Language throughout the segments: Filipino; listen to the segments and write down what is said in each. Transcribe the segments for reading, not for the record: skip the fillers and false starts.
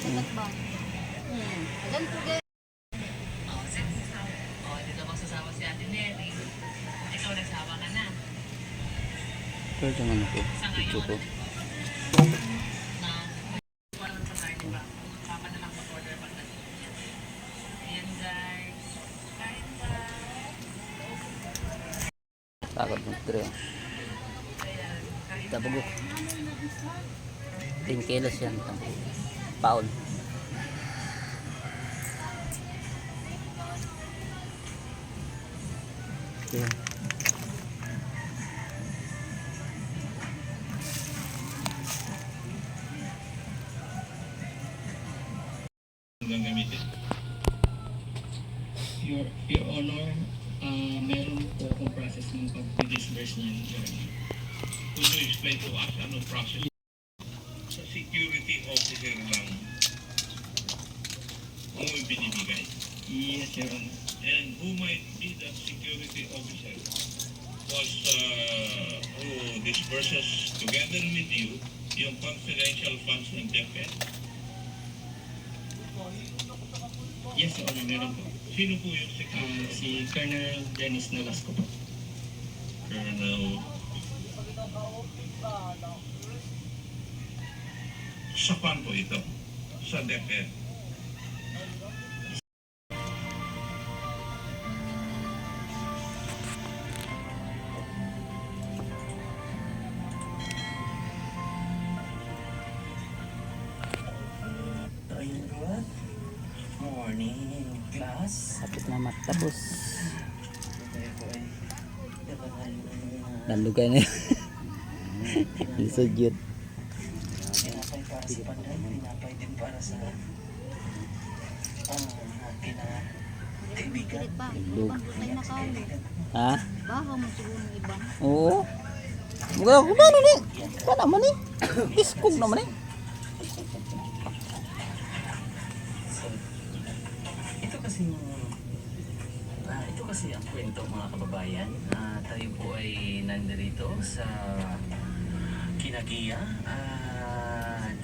Sikat ba? Adan po guys. Dito magsasama si Ate Neri. Ikaw nagsawa ka na. Pero naman ako. Picture ko. Na, walang sa tayo, diba? Papa na lang mag-order pag ayan guys. Kain pa. Takot mo ito rin. Tabugok. 10 kilos yan. Paon. Okay. Gagamitin. Your Honor, meron po akong process ng pag-disburse niyan. Could you explain to us ano process? Sa security officer lang mo binibigay? Yes, Your Honor. And who might be that security officer was who disburses together with you yung confidential funds ng DepEd? Yes, Your Honor, meron po. Sino po yung secretary? Si Colonel Dennis Nolasco po. Colonel... Saan po ito? Sa DepEd. Morning, class. Kapit na matapos. Tayo po ay dapat Nalugay na yun. Isudyot. tinapay para sa panday, tinapay din para sa ating kaibigan. Pilit pa. Ibang tayo na kauli. Ha? Baka mo siguro ng ibang. Oo. Mga kumano ni. Pa naman eh. Iskog naman eh. So, ito kasi ang kwento mga kababayan. Tayo po ay nandirito sa Kinagiya at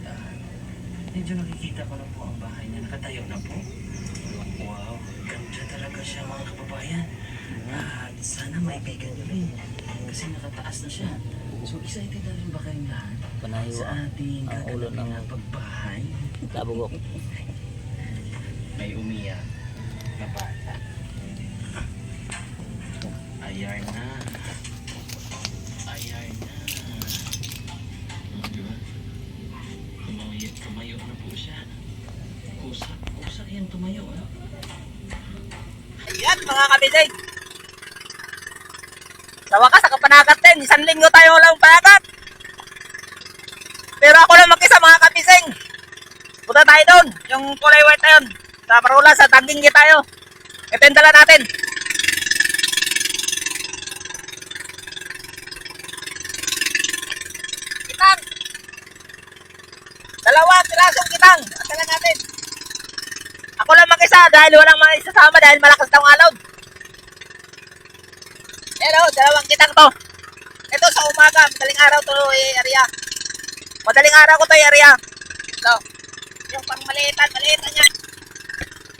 medyo nakikita ko na po ang bahay niya. Nakatayo na po. Wow, ganda talaga siya mga kababayan. At sana maibigan niyo rin kasi nakataas na siya. So excited na rin ba kayong lahat Panayo sa ating ang ulo gaganapin ng na pagbahay? tabugok. May umiyak na bata. Ayar na. Ayar na. Diba? Tumayo na po siya. Kusak yan tumayo. Ayan mga kabisig. Sa wakas, sa kapanagat din. 1 linggo tayo walang panagat. Pero ako lang mag-isa mga kabisig. Punta tayo doon. Yung kulay white na yun. Sa Marula, sa Taginggi tayo. Ito yung dala natin. Kitang. 2 pirasong kitang. Ang dala natin. Ako lang mag-isa dahil walang mga isasama dahil malakas daw ang alod. Hello, 2 kitang to. Ito sa umaga, madaling araw to area. Madaling araw ko to area. Ito. Yung pang maliitan yan.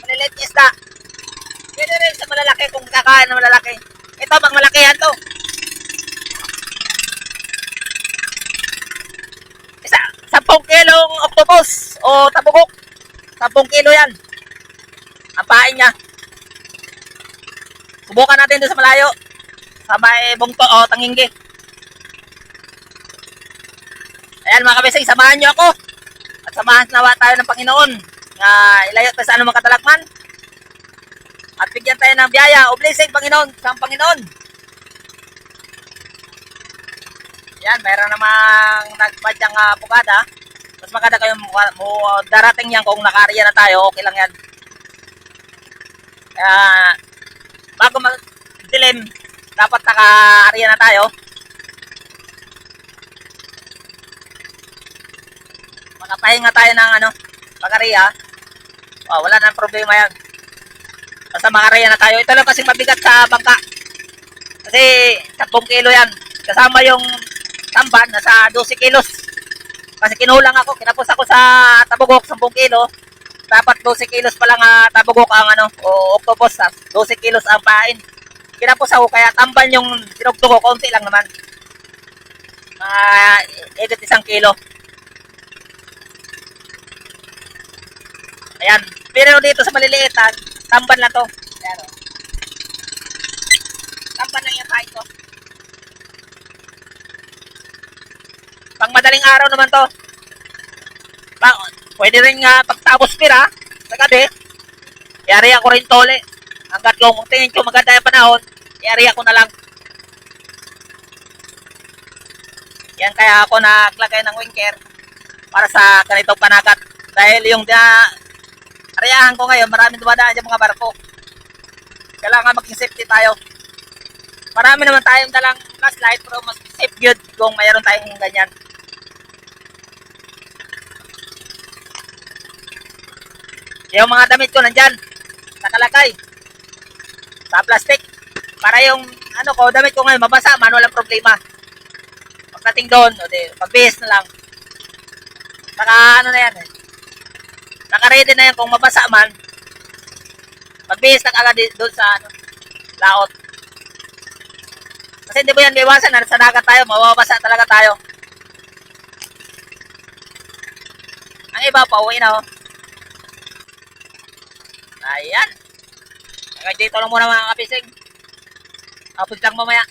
Maliliit na isda. Pwede rin sa malalaki kung kakain ng malalaki. Ito, pang malakihan to. Isa, 10 kilong octopus o tabugok. 10 kilo yan. Ang pain niya. Subukan natin doon sa malayo. Sa may bungto o tanginggi. Ayan mga kabisig, samahan nyo ako. At samahan nawa tayo ng Panginoon. Nga ilayo tayo sa anumang katalakman. At bigyan tayo ng biyaya o blessing Panginoon sa Panginoon. Yan, mayroon namang nagpadyang bukada. Mas maganda kayo darating yan kung nakariya na tayo, okay lang yan. Bago mag-dilim, dapat naka-area na tayo. Makapahinga tayo ng pag-area. Wala nang problema yan. Basta maka-area na tayo. Ito lang kasi mabigat sa bangka. Kasi 10 kilo yan. Kasama yung tamban, nasa 12 kilos. Kasi kinulang ako, kinapos ako sa tabugok, 10 kilo. Dapat 12 kilos pa lang tabugok ang o octopus. 12 kilos ang pain. Kinapos ako, kaya tambal yung tinugtog ko, konti lang naman. Edit 1 kilo. Ayan. Pero dito sa maliliitan, tamban lang to. Ayan o. Tamban lang yung pain ko. Pang madaling araw naman to. Pwede rin pagtapos pira sa gabi. Iari ako rin tole. Hanggat kung tingin ko maganda yung panahon, iari ako na lang. Yan kaya ako naglagay ng winker para sa ganitong panagat. Dahil yung ariyahan ko ngayon, maraming dumadaan yung mga barko. Kailangan maging safety tayo. Marami naman tayong dalang flashlight, pero mas safe good kung mayroon tayong ganyan. Yung mga damit ko nandyan, nakalakay sa plastic. Para yung damit ko ngayon mabasa, walang problema. Pagdating doon, pagbihis na lang. Saka na yan eh. Naka-ready na yan kung mabasa man. Pagbihis na agad doon sa laot. Kasi hindi mo yan maiwasan, sa dagat tayo, mababasa talaga tayo. Ang iba, pauwi na Ayan. Hanggang dito lang muna mga kapising. Tapos lang mamaya.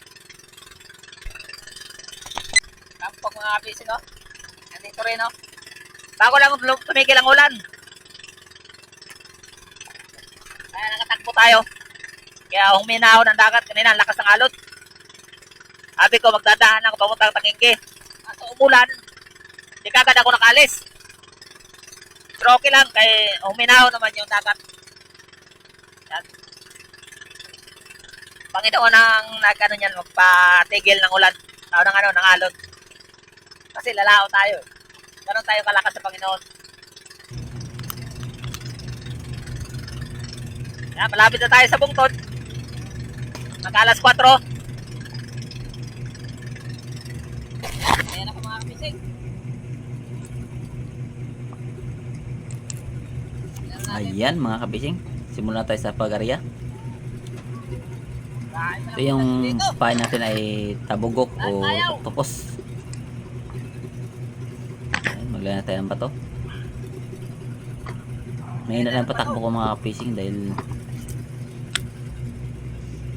Kampag mga kapising Nandito rin Bago lang tumigil ang ulan. Kaya nakatakbo tayo. Kaya huminaw ng dagat kanina, ang lakas ng alot. Sabi ko magdadaan ako pamuntang Tangingge. At umulan, di kagad ako nakalis. Pero okay lang, kaya huminaw naman yung dagat. Yan. Panginoon ang niyan, magpatigil ng ulan. Ng alon. Kasi lalao tayo. Ganon tayo kalakas sa Panginoon. Yan, malapit na tayo sa bungtod. Mag-alas 4. Ayan ako mga kapising. Ayan mga kapising. Simula tayo sa pag-area. Ito yung pain natin ay tabugok o octopus. Maglagay na tayo ng bato. Mahina lang patakbo ko mga fishing dahil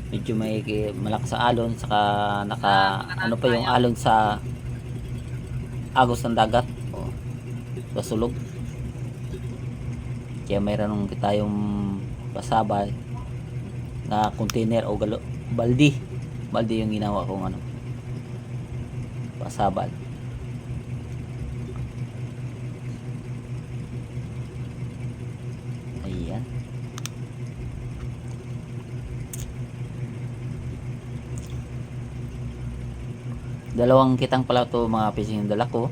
medyo may malakas sa alon, saka ano pa yung alon sa agos ng dagat o sa sulog. Kaya mayroon tayong pasabay na container o baldi yung ginawa kong pasabal. Ayan. Dalawang kitang pala to mga fishing yung dala ko.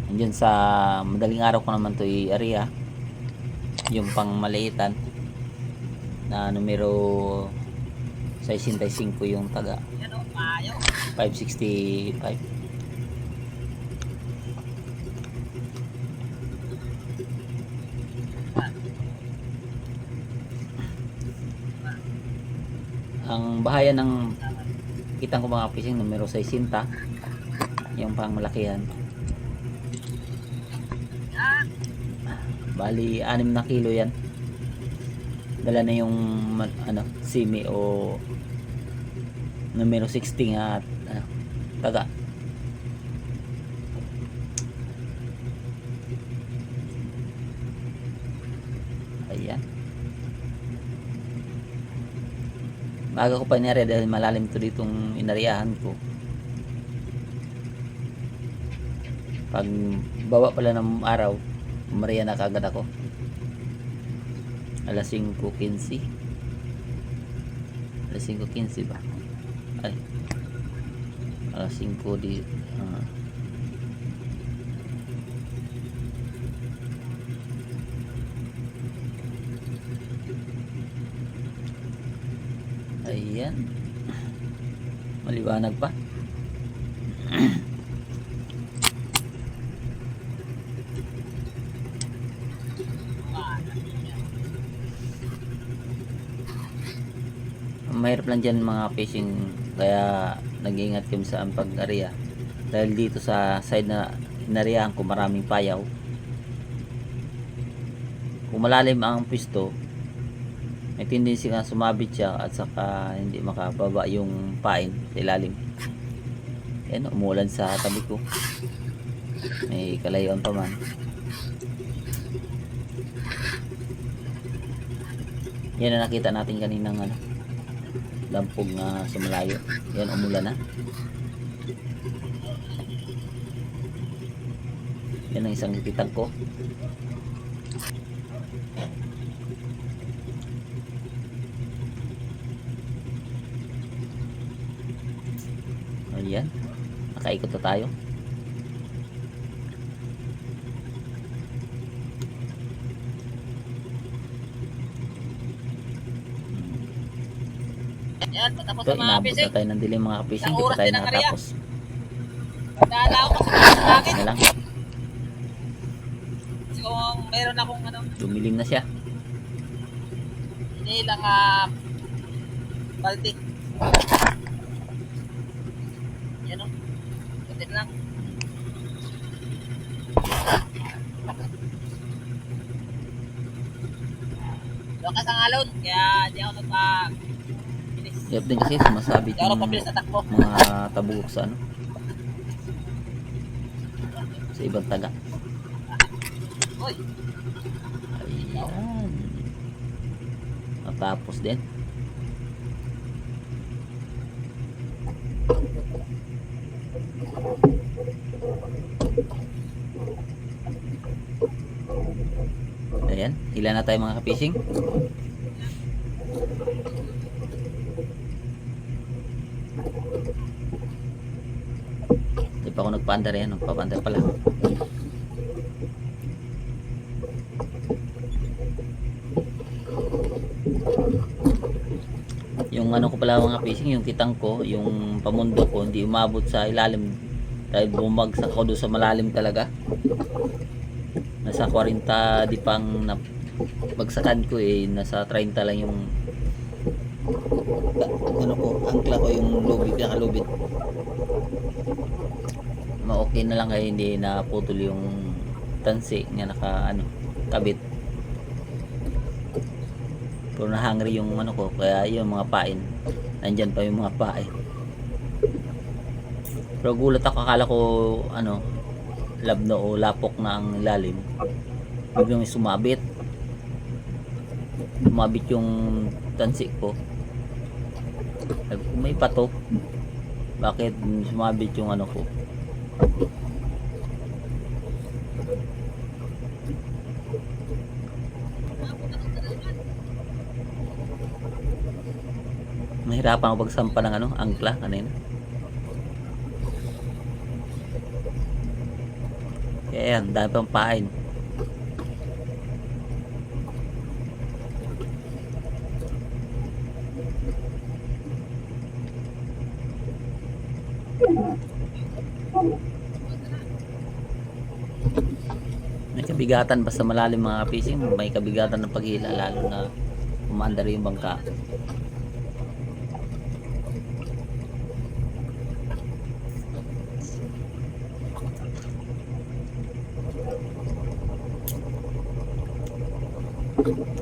Andiyan sa madaling araw ko naman to i-area. Yung pang maliitan na numero 65 yung taga 565. Ang bahayan ng kitang ko mga fishing numero 60 yung pang malakihan. Bali 6 na kilo yan. Dala na yung simi o numero 60 at taga. Ayan. Baga ko pa inari dahil malalim to ditong inariyahan ko. Pag baba pala ng araw, Maria na kagad ako. Alas 5:15. Alas 5:15 ba? Ay. Alas 5 di Ayan. Maliwanag pa. mahirap lang dyan mga fishing, kaya nag-iingat kami sa pag-area dahil dito sa side na inariyahan ko maraming payaw. Kung malalim ang pisto, may tendency nga sumabit siya at saka hindi makababa yung pain sa ilalim. Yan, umulan sa tabi ko, may kalayuan pa man. Yan na nakita natin kaninang lampog na sa malayo. Yan, umulan na. Yan ang isang kitang ko. Ayan, nakaikot na tayo. Yan, patapos Ito, na mga inabot fishing. na tayo ng dilim mga fishing. Isang Hindi pa oras tayo din ang area. nakatapos. Dala ako sa akin. Yan lang, Kasi kung mayroon akong lumilim na siya. inilang balti. Yan o. Kutin lang. Lakas ang alon, kaya di ako nagpa-bilis. Yap din kasi sumasabit Di ako yung nagpa-bilis sa takbo. mga tabugok sa sa ibang taga. Uy, Ayan. Natapos din. Ayan, ilan na tayo mga ka-fishing? Hindi pa ako nagpa-under yan, nagpa-under pala. Yung ano ko pala mga fishing, yung kitang ko, yung pamundo ko, hindi umabot sa ilalim dahil bumagsak ako doon sa malalim talaga. Nasa 40 di pang bagsakan ko nasa 30 lang yung ano ko, angkla ko yung lubid, nakalubid. Ma-okay na lang kaya hindi naputol yung tansi nga kabit. Pero na-hungry yung ano ko, kaya yung mga pain, nandyan pa yung mga pain. Pero gulat ako, akala ko labno o lapok na ang ilalim, biglang sumabit yung tansi ko. Sabi ko, may pato, bakit sumabit yung ano ko? Nahirapan ako pagsampa ng angkla kanina. Kaya yan, dami pang pain. May kabigatan basta malalim mga fishing, may kabigatan ng paghila lalo na umandar yung bangka.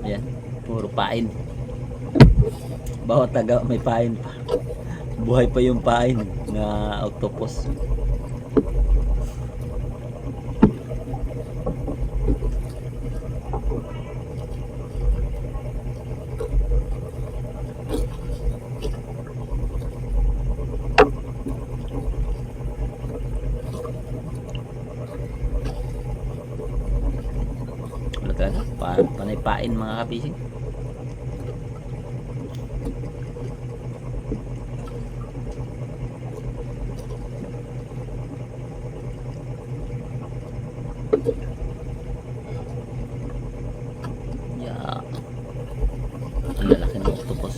Ayan, puro pain. Bawat taga may pain pa. Buhay pa yung pain na octopus. Wala talaga, panay pain mga kapising. Yeah. Ang lalaki ng octopus.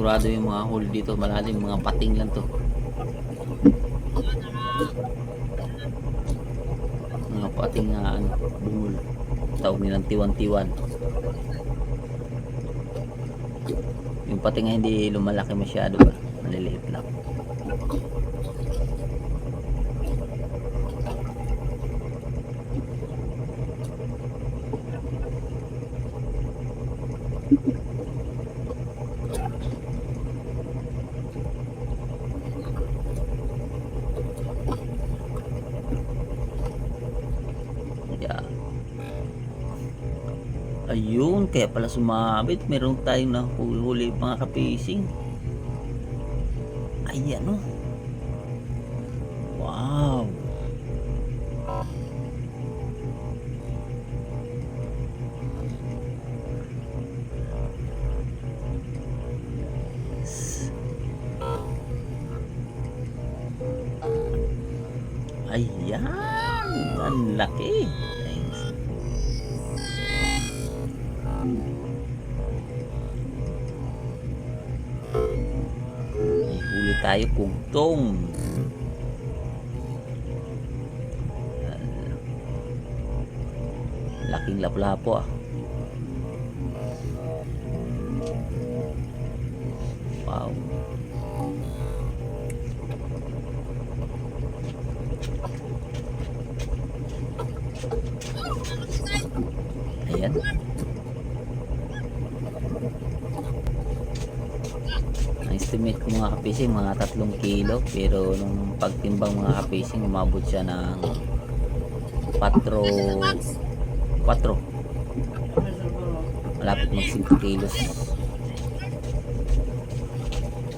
sigurado yung mga hole dito malalim, mga pating lang to, mga pating na ano, bungol, tawag nilang tiwan-tiwan. Yung pating nga hindi lumalaki masyado ba, maliliit lang. Yeah. Ayun, kaya pala sumabit. Meron tayong nahuli mga kapising. Ayan o. Wow. Ayan, ang laki. Thanks. May huli tayo, kugtong. Laking lapu-lapu ah. Wow. Ayan. Ang estimate ko mga kapising, mga 3 kilo. Pero nung pagtimbang mga kapising, umabot siya ng 4. Malapit mag 5 kilos.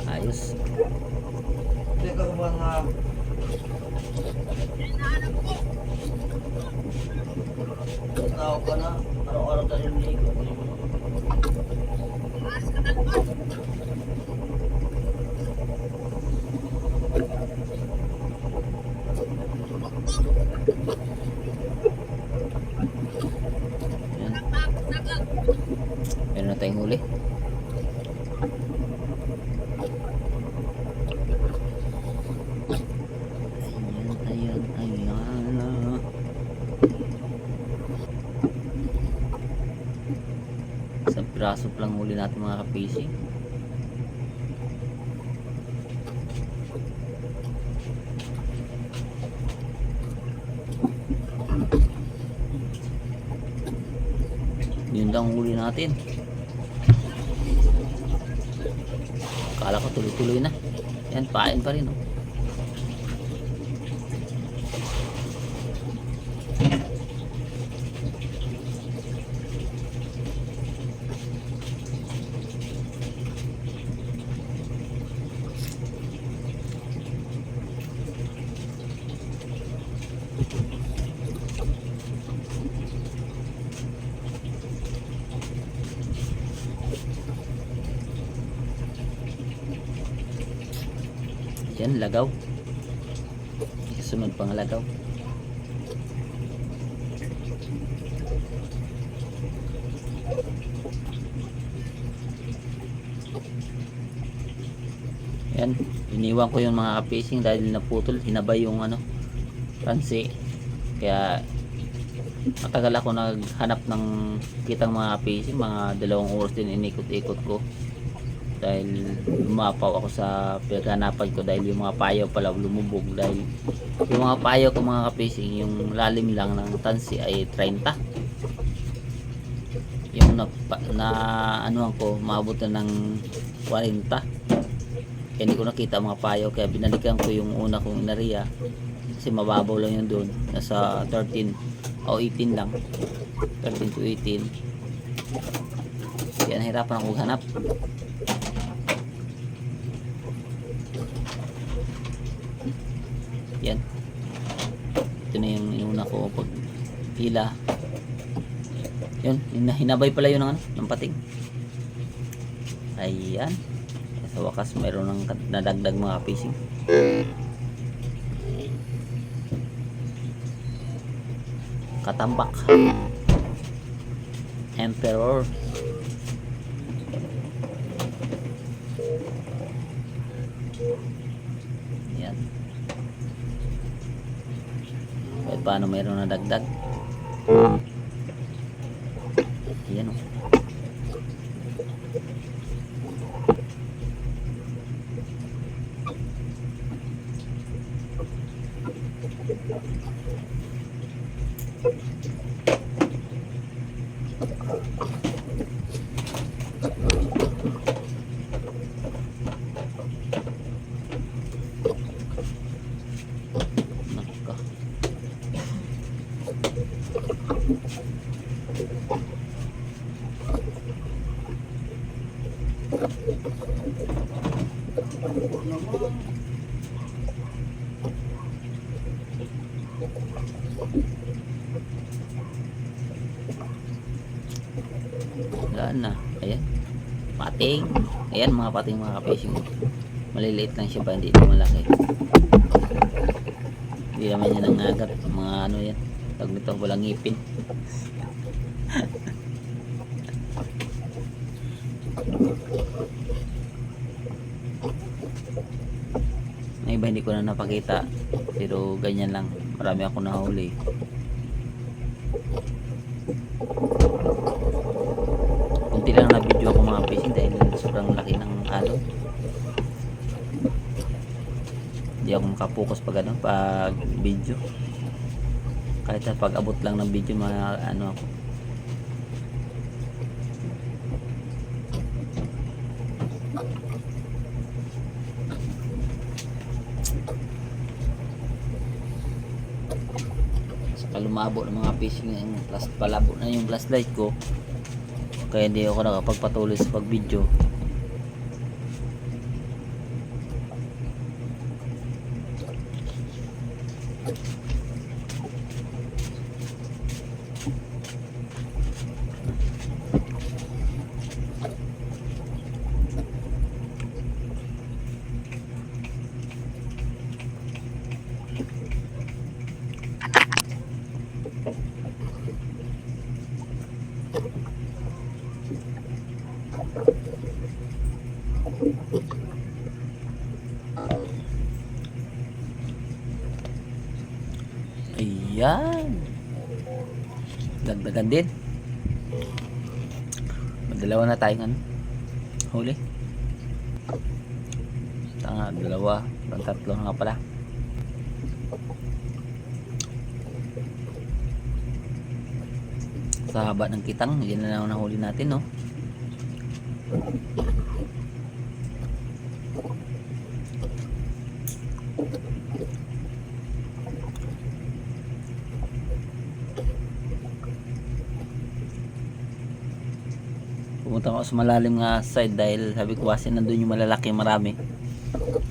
Ayos. Teka ko mga tao ka na, araw-araw tayo ligo. Ayan. Meron na tayong huli. Ayan. Isang piraso lang huli natin mga kapising. Yun lang huli natin. Akala ko tuloy-tuloy na. Yan, pain pa rin oh. Yan, lagaw. Sunod pang lagaw. Yan, iniwan ko yung mga kapising dahil naputol, hinabay yung ano, pansi. Kaya matagal ako naghanap ng kitang mga kapising, mga 2 oras din inikot-ikot ko. Dahil lumapaw ako sa pinaghanapan ko dahil yung mga payaw pala lumubog dahil yung mga payaw ko mga kapising yung lalim lang ng tansi ay 30 yung na anuhan ko maabot na ng 40 kaya hindi ko nakita mga payaw kaya binalikan ko yung una kong inariya kasi mababaw lang yun doon nasa 13 o 18 lang 13 to 18 kaya nahirapan akong hanap. Yan. Ito na yung inuna ko pag hila. Yun, hinabay pala yun ng ano, ng pating. Ayan. Sa wakas mayroon ng nadagdag mga kapising. Katambak. Emperor. paano mayroon na dagdag. Yan o. Naka. Wala na. Ayan. Pating. Ayan mga pating mga ka-fishing. Maliliit lang siya pa, hindi ito malaki. Hindi naman yan nangagat. Mga ano yan. Tag nito, walang ngipin. Ang iba hindi ko na napakita, pero ganyan lang. Marami ako nahuli. Kunti lang na video ako mga fishing dahil sobrang laki ng halo. Hindi ako makapokus pag ano, pag video. Kahit sa pag abot lang ng video ano ako. Saka lumabo ng mga fishing yung plus palabo na yung flashlight ko. Kaya hindi ako nakapagpatuloy sa pag video. Ayan. Dagdagan din. Dalawa na tayong ano, huli. Tanga, dalawa. Tatlo na nga pala. Sa haba ng kitang, yan na lang nahuli natin, no? Pumunta ako sa malalim nga side dahil sabi ko kasi nandun yung malalaki marami.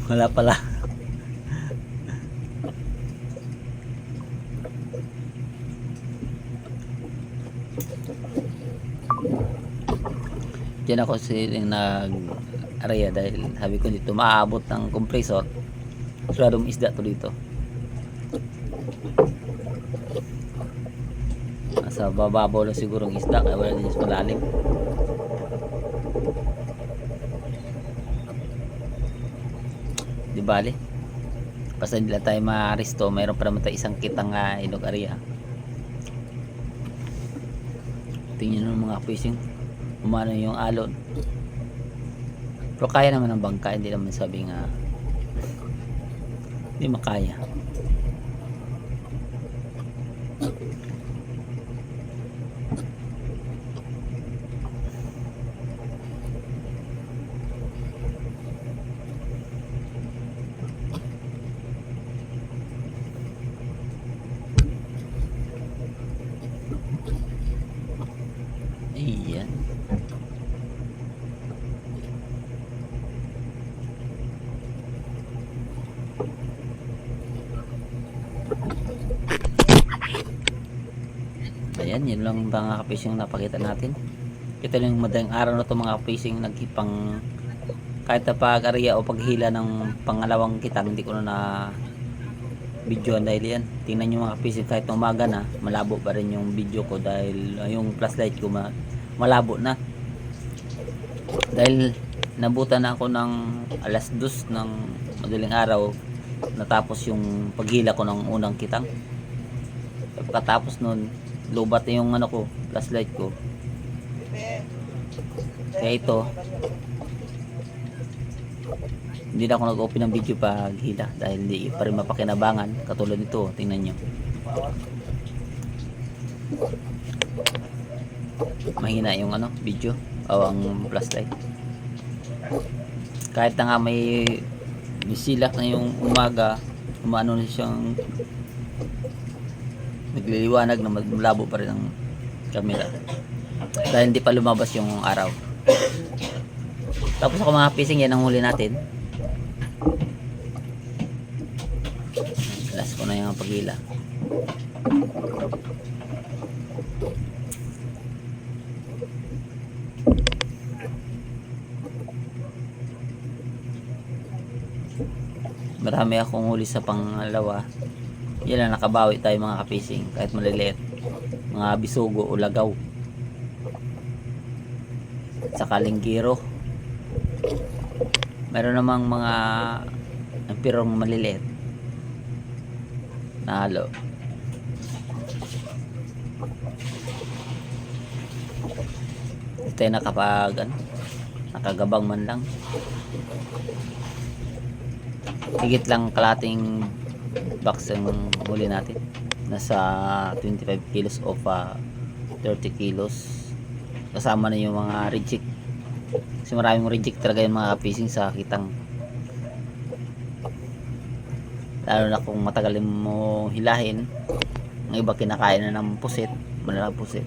Wala pala. Diyan ako nag-area dahil sabi ko dito maabot ng compressor. Suradong isda to dito. Nasa bababaw lang siguro ng isda kaya wala din sa malalim. Di bali basta hindi lang tayo ma-resto, mayroon pa naman tayo isang kitang ilog area. Tingnan ng mga fishing umano yung alon, pero kaya naman ng bangka, hindi naman sabi nga hindi makaya. Ayan. Ayan, yun lang mga ka-fishing napakita natin. Ito lang yung madaling araw na ito mga ka-fishing, nagipang kahit na pag-area o paghila ng pangalawang kitang hindi ko na videoan dahil yan. Tingnan nyo mga ka-fishing, kahit na umaga na malabo pa rin yung video ko dahil yung flashlight ko malabo na dahil nabutan na ako ng alas 2 ng madaling araw natapos yung paghila ko ng unang kitang. Pagkatapos nun, lubat na yung ano ko, flashlight ko. Kaya ito, hindi na ako nag-open ng video pag hila dahil hindi pa rin mapakinabangan. Katulad nito, tingnan nyo. Mahina yung ano, video o ang flashlight. Kahit na nga may silak na yung umaga, umano na siyang nagliliwanag na malabo pa rin ang camera dahil hindi pa lumabas yung araw. Tapos ako mga pising, yan ang huli natin. Last ko na yung paghila. Marami akong huli sa pangalawa. Yan lang, nakabawi tayo mga kapising kahit maliliit. Mga bisugo o lagaw. Sa kalinggiro. Meron namang mga ampirong maliliit na halo. Ito ay nakagabang man lang. Higit lang kalating box ang huli natin. Nasa 25 kilos o 30 kilos. Kasama na yung mga reject. Kasi maraming reject talaga yung mga kapising sa kitang. Lalo na kung matagal mo hilahin. Ang iba kinakain na ng pusit. Malalang pusit.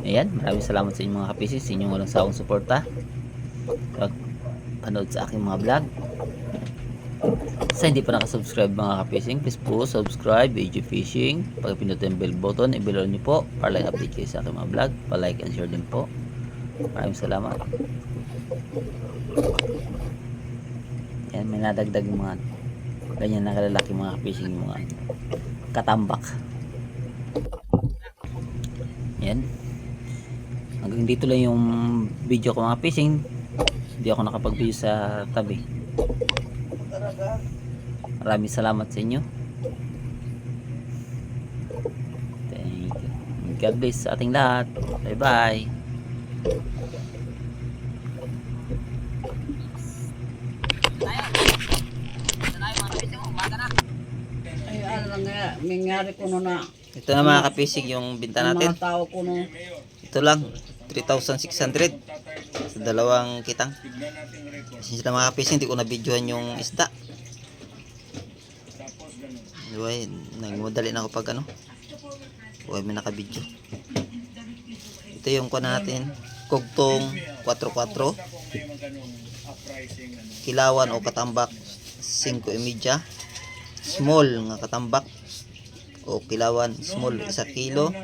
Ayan, maraming salamat sa inyong mga kapisis, sa inyong walang sawang suporta panood sa aking mga vlog. Sa hindi pa nakasubscribe mga kapising, please po subscribe AJ Fishing. Pag-pindutin yung bell button, i-below nyo po para like update kayo sa aking mga vlog. Pa-like and share din po. Maraming salamat. Ayan, may nadagdag yung mga ganyan na kalalaki mga kapising, yung mga katambak. Ayan, hanggang dito lang yung video ko mga fishing. Hindi ako nakapag-video sa tabi. Maraming salamat sa inyo. Thank you. God bless sa ating lahat. Bye bye. Ay, ano lang nga, nangyari ko no na Ito na mga kapisig yung binta natin. mga tao ko no. Ito lang 3,600 sa dalawang kitang. Since na mga kapisig, hindi ko na videohan yung isda. Anyway, nagmadali na ako pag ano. Huwag may nakabidyo. Ito yung kuha natin. Kugtong 4-4. Kilawan o katambak 5.5. Small nga katambak o kilawan small 1 kilo.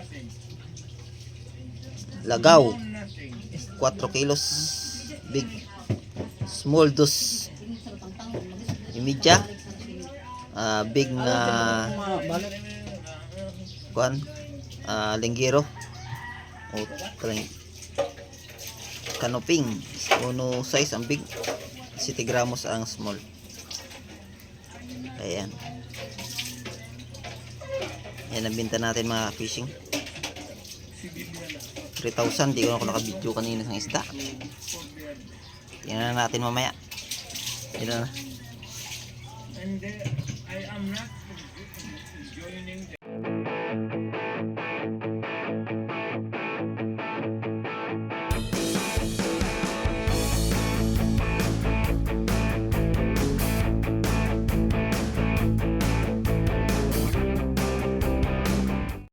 Lagaw 4 kilos. Big small 2.5. Big na kuan linggero o kanoping uno size ang big 7 gramos ang small. Ayan, yan ang binta natin mga fishing. 3,000. Di ko na ako nakabidyo kanina ng isda. Tingnan na natin mamaya. Yan na. And I am not